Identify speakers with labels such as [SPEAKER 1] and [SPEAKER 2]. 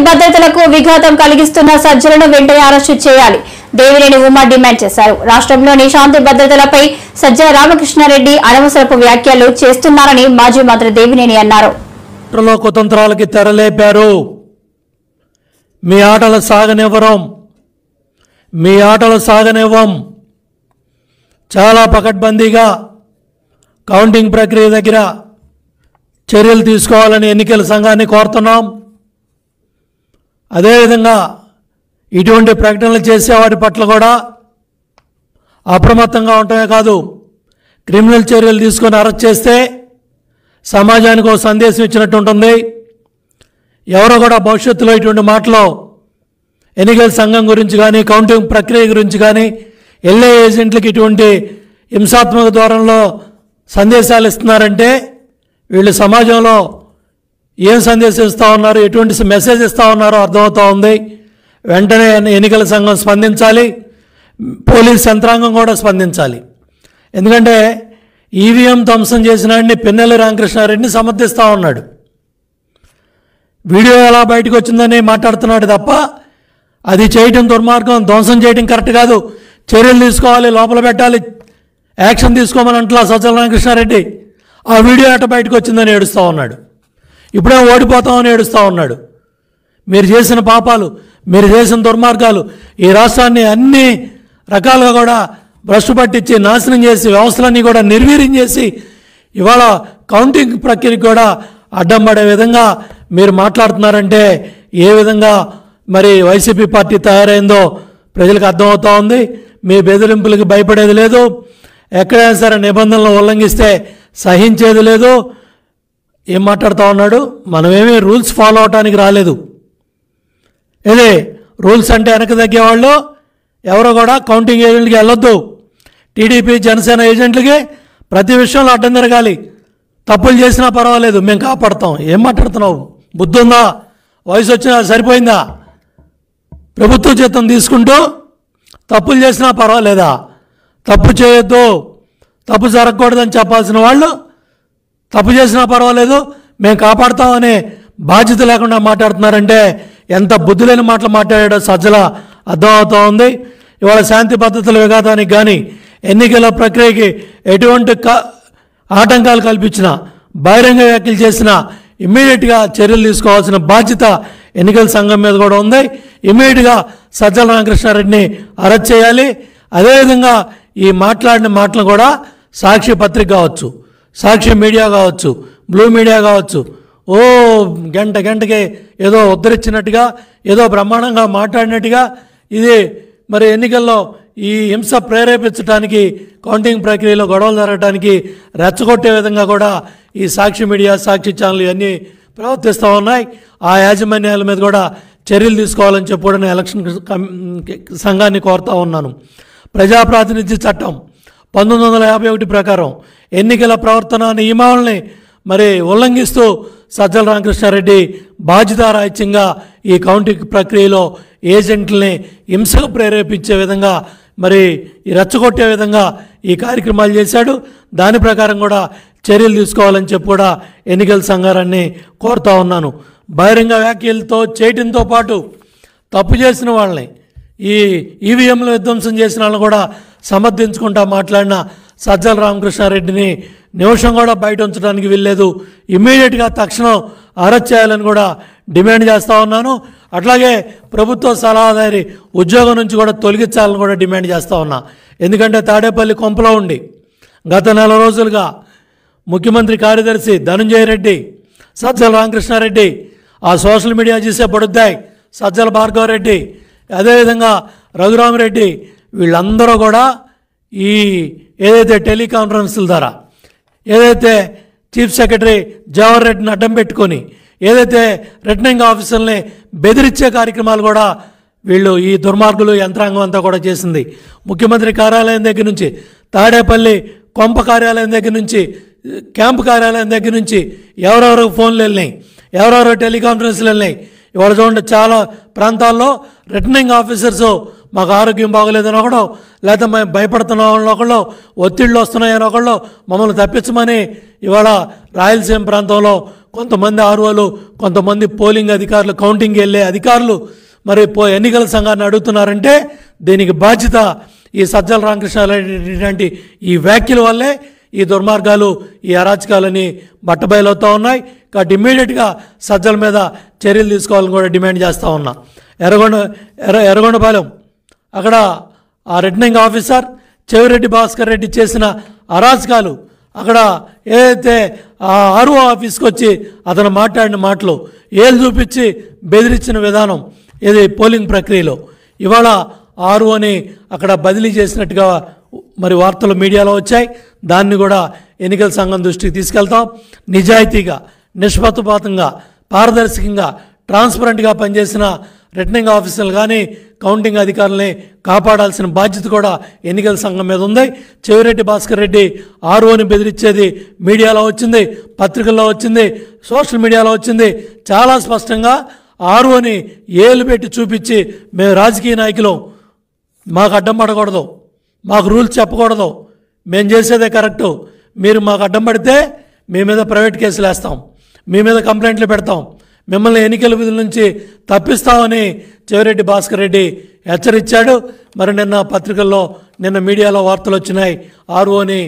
[SPEAKER 1] భద్రతలకు విఘాతం కలిగిస్తున్న సజ్జలను వెంటనే అరెస్టు చేయాలి దేవినేని ఉమా డిమాండ్ చేశారు. రాష్ట్రంలోని శాంతి భద్రతలపై సజ్జల రామకృష్ణారెడ్డి అనవసరపు వ్యాఖ్యలు చేస్తున్నారని మాజీ మంత్రి దేవినేని అన్నారు.
[SPEAKER 2] కుతంత్రాలకి తెరలేపారు. మీ ఆటలు సాగనివ్వం. చాలా పకడ్బందీగా కౌంటింగ్ ప్రక్రియ దగ్గర చర్యలు తీసుకోవాలని ఎన్నికల సంఘాన్ని కోరుతున్నాం. అదేవిధంగా ఇటువంటి ప్రకటనలు చేసేవారి పట్ల కూడా అప్రమత్తంగా ఉండటమే కాదు, క్రిమినల్ చర్యలు తీసుకొని అరెస్ట్ చేస్తే సమాజానికి ఒక సందేశం ఇచ్చినట్టు ఉంటుంది. ఎవరో కూడా భవిష్యత్తులో ఇటువంటి మాటలు ఎన్నికల సంఘం గురించి కానీ కౌంటింగ్ ప్రక్రియ గురించి కానీ ఎల్ఏ ఏజెంట్లకు ఇటువంటి హింసాత్మక ధోరణిలో సందేశాలు ఇస్తున్నారంటే వీళ్ళు సమాజంలో ఏం సందేశం ఇస్తూ ఉన్నారు, ఎటువంటి మెసేజ్ ఇస్తూ ఉన్నారో అర్థమవుతూ ఉంది. వెంటనే ఎన్నికల సంఘం స్పందించాలి, పోలీస్ యంత్రాంగం కూడా స్పందించాలి. ఎందుకంటే ఈవీఎం ధ్వంసం చేసిన వాడిని పిన్నెల్లి రామకృష్ణారెడ్డిని సమర్థిస్తూ ఉన్నాడు. వీడియో ఎలా బయటకు వచ్చిందని మాట్లాడుతున్నాడు తప్ప అది చేయటం దుర్మార్గం, ధ్వంసం చేయటం కరెక్ట్ కాదు, చర్యలు తీసుకోవాలి, లోపల పెట్టాలి, యాక్షన్ తీసుకోమని అంటలా సజ్జల రామకృష్ణారెడ్డి. ఆ వీడియో ఎట బయటకు వచ్చిందని ఏడుస్తూ ఉన్నాడు. ఇప్పుడే ఓడిపోతామని ఏడుస్తూ ఉన్నాడు. మీరు చేసిన పాపాలు, మీరు చేసిన దుర్మార్గాలు ఈ రాష్ట్రాన్ని అన్ని రకాలుగా కూడా భ్రష్టు పట్టించి నాశనం చేసి వ్యవస్థలన్నీ కూడా నిర్వీర్యం చేసి ఇవాళ కౌంటింగ్ ప్రక్రియకి కూడా అడ్డం పడే విధంగా మీరు మాట్లాడుతున్నారంటే ఏ విధంగా మరి వైసీపీ పార్టీ తయారైందో ప్రజలకు అర్థమవుతూ ఉంది. మీ బెదిరింపులకి భయపడేది లేదు, ఎక్కడైనా సరే నిబంధనలు ఉల్లంఘిస్తే సహించేది లేదు. ఏం మాట్లాడుతూ ఉన్నాడు? మనమేమీ రూల్స్ ఫాలో అవటానికి రాలేదు. ఇదే రూల్స్ అంటే వెనక తగ్గేవాళ్ళు ఎవరో కూడా కౌంటింగ్ ఏజెంట్కి వెళ్ళొద్దు. టీడీపీ జనసేన ఏజెంట్లకి ప్రతి విషయంలో అడ్డం తిరగాలి. తప్పులు చేసినా పర్వాలేదు, మేము కాపాడుతాం. ఏం మాట్లాడుతున్నావు? బుద్ధి ఉందా? వయసు వచ్చినా సరిపోయిందా? ప్రభుత్వ జీతం తీసుకుంటూ తప్పులు చేసినా పర్వాలేదా? తప్పు చేయొద్దు, తప్పు జరగకూడదని చెప్పాల్సిన వాళ్ళు తప్పు చేసినా పర్వాలేదు, మేము కాపాడుతామనే బాధ్యత లేకుండా మాట్లాడుతున్నారంటే ఎంత బుద్ధి లేని మాటలు మాట్లాడాడో సజ్జల అర్థమవుతూ ఉంది. ఇవాళ శాంతి భద్రతల విఘాతానికి కానీ ఎన్నికల ప్రక్రియకి ఎటువంటి ఆటంకాలు కల్పించినా, బహిరంగ వ్యాఖ్యలు చేసినా ఇమ్మీడియట్గా చర్యలు తీసుకోవాల్సిన బాధ్యత ఎన్నికల సంఘం మీద కూడా ఉంది. ఇమ్మీడియట్గా సజ్జల రామకృష్ణారెడ్డిని అరెస్ట్ చేయాలి. అదేవిధంగా ఈ మాట్లాడిన మాటలు కూడా సాక్షి పత్రిక కావచ్చు, సాక్షి మీడియా కావచ్చు, బ్లూ మీడియా కావచ్చు, గంటకి ఏదో ఉద్ధరించినట్టుగా, ఏదో బ్రహ్మాండంగా మాట్లాడినట్టుగా ఇది మరి ఎన్నికల్లో ఈ హింస ప్రేరేపించడానికి, కౌంటింగ్ ప్రక్రియలో గొడవలు జరగడానికి రెచ్చగొట్టే విధంగా కూడా ఈ సాక్షి మీడియా, సాక్షి ఛానల్ ఇవన్నీ ప్రవర్తిస్తూ ఉన్నాయి. ఆ యాజమాన్యాల మీద కూడా చర్యలు తీసుకోవాలని చెప్పి కూడా నేను ఎలక్షన్ సంఘాన్ని కోరుతూ ఉన్నాను. ప్రజాప్రాతినిధ్య చట్టం 1951 ప్రకారం ఎన్నికల ప్రవర్తన నియమావళిని మరి ఉల్లంఘిస్తూ సజ్జల రామకృష్ణారెడ్డి బాధ్యతారాహిత్యంగా ఈ కౌంటింగ్ ప్రక్రియలో ఏజెంట్లని హింసకు ప్రేరేపించే విధంగా మరి రెచ్చగొట్టే విధంగా ఈ కార్యక్రమాలు చేశాడు. దాని ప్రకారం కూడా చర్యలు తీసుకోవాలని చెప్పి కూడా ఎన్నికల సంఘాన్ని కోరుతూ ఉన్నాను. బహిరంగ వ్యాఖ్యలతో చేయడంతో పాటు తప్పు చేసిన వాళ్ళని, ఈ ఈవీఎంలు విధ్వంసం చేసిన వాళ్ళని కూడా సమర్థించుకుంటా మాట్లాడిన సజ్జల రామకృష్ణారెడ్డిని నిమిషం కూడా బయట ఉంచడానికి వీల్లేదు. ఇమ్మీడియట్గా తక్షణం అరెస్ట్ చేయాలని కూడా డిమాండ్ చేస్తూ ఉన్నాను. అట్లాగే ప్రభుత్వ సలహాదారి ఉద్యోగం నుంచి కూడా తొలగించాలని కూడా డిమాండ్ చేస్తూ ఉన్నా. ఎందుకంటే తాడేపల్లి కొంపలో ఉండి గత 4 రోజులుగా ముఖ్యమంత్రి కార్యదర్శి ధనంజయ రెడ్డి, సజ్జల రామకృష్ణారెడ్డి, ఆ సోషల్ మీడియా చేసే పడుద్దాయి సజ్జల భార్గవరెడ్డి, అదేవిధంగా రఘురామరెడ్డి, వీళ్ళందరూ కూడా ఈ ఏదైతే టెలికాన్ఫరెన్స్ల ద్వారా ఏదైతే చీఫ్ సెక్రటరీ జవహర్ రెడ్డిని అడ్డం పెట్టుకొని ఏదైతే రిటర్నింగ్ ఆఫీసర్ని బెదిరించే కార్యక్రమాలు కూడా వీళ్ళు ఈ దుర్మార్గులు యంత్రాంగం అంతా కూడా చేసింది. ముఖ్యమంత్రి కార్యాలయం దగ్గర నుంచి, తాడేపల్లి కొంప కార్యాలయం దగ్గర నుంచి, క్యాంపు కార్యాలయం దగ్గర నుంచి ఎవరెవరు ఫోన్లు వెళ్ళినాయి, ఎవరెవరు టెలికాన్ఫరెన్స్లు వెళ్ళినాయి. ఇవాళ చూడండి, చాలా ప్రాంతాల్లో రిటర్నింగ్ ఆఫీసర్స్ మాకు ఆరోగ్యం బాగోలేదని ఒకళ్ళు, లేకపోతే మేము భయపడుతున్నామని ఒకళ్ళు, ఒత్తిళ్ళు వస్తున్నాయని ఒకళ్ళు, మమ్మల్ని తప్పించమని ఇవాళ రాయలసీమ ప్రాంతంలో కొంతమంది ఆర్ఓలు, కొంతమంది పోలింగ్ అధికారులు, కౌంటింగ్ వెళ్ళే అధికారులు మరి ఎన్నికల సంఘాన్ని అడుగుతున్నారంటే దీనికి బాధ్యత ఈ సజ్జల రామకృష్ణారెడ్డి లాంటి ఈ వ్యాఖ్యల వల్లే ఈ దుర్మార్గాలు, ఈ అరాచకాలని బట్టబయలవుతూ ఉన్నాయి. కాబట్టి ఇమ్మీడియట్గా సజ్జల మీద చర్యలు తీసుకోవాలని కూడా డిమాండ్ చేస్తూ ఉన్నా. ఎర్రగొండపాలెం అక్కడ ఆ రిటర్నింగ్ ఆఫీసర్ చెవిరెడ్డి భాస్కర్ రెడ్డి చేసిన అరాచకాలు, అక్కడ ఏదైతే ఆ ఆర్ఓ ఆఫీస్కి వచ్చి అతను మాట్లాడిన మాటలు, ఏళ్ళు చూపించి బెదిరించిన విధానం ఇది పోలింగ్ ప్రక్రియలో ఇవాళ ఆర్ఓని అక్కడ బదిలీ చేసినట్టుగా మరి వార్తలు మీడియాలో వచ్చాయి. దాన్ని కూడా ఎన్నికల సంఘం దృష్టికి తీసుకెళ్తాం. నిజాయితీగా, నిష్పక్షపాతంగా, పారదర్శకంగా, ట్రాన్స్పరెంట్గా పనిచేసిన రిటర్నింగ్ ఆఫీసర్లు కానీ కౌంటింగ్ అధికారులని కాపాడాల్సిన బాధ్యత కూడా ఎన్నికల సంఘం మీద ఉంది. చెవిరెడ్డి భాస్కర్ రెడ్డి ఆర్ఓని బెదిరించేది మీడియాలో వచ్చింది, పత్రికల్లో వచ్చింది, సోషల్ మీడియాలో వచ్చింది. చాలా స్పష్టంగా ఆర్ఓని ఏలు పెట్టి చూపించి మేము రాజకీయ నాయకులం, మాకు అడ్డం పడకూడదు, మాకు రూల్స్ చెప్పకూడదు, మేము చేసేదే కరెక్టు, మీరు మాకు అడ్డం పడితే మీ మీద ప్రైవేట్ కేసులు వేస్తాం, మీ మీద కంప్లైంట్లు పెడతాం, మిమ్మల్ని ఎన్నికల విధుల నుంచి తప్పిస్తామని చెవిరెడ్డి భాస్కర్ రెడ్డి హెచ్చరించాడు. మరి నిన్న పత్రికల్లో, నిన్న మీడియాలో వార్తలు వచ్చినాయి. ఆర్ఓని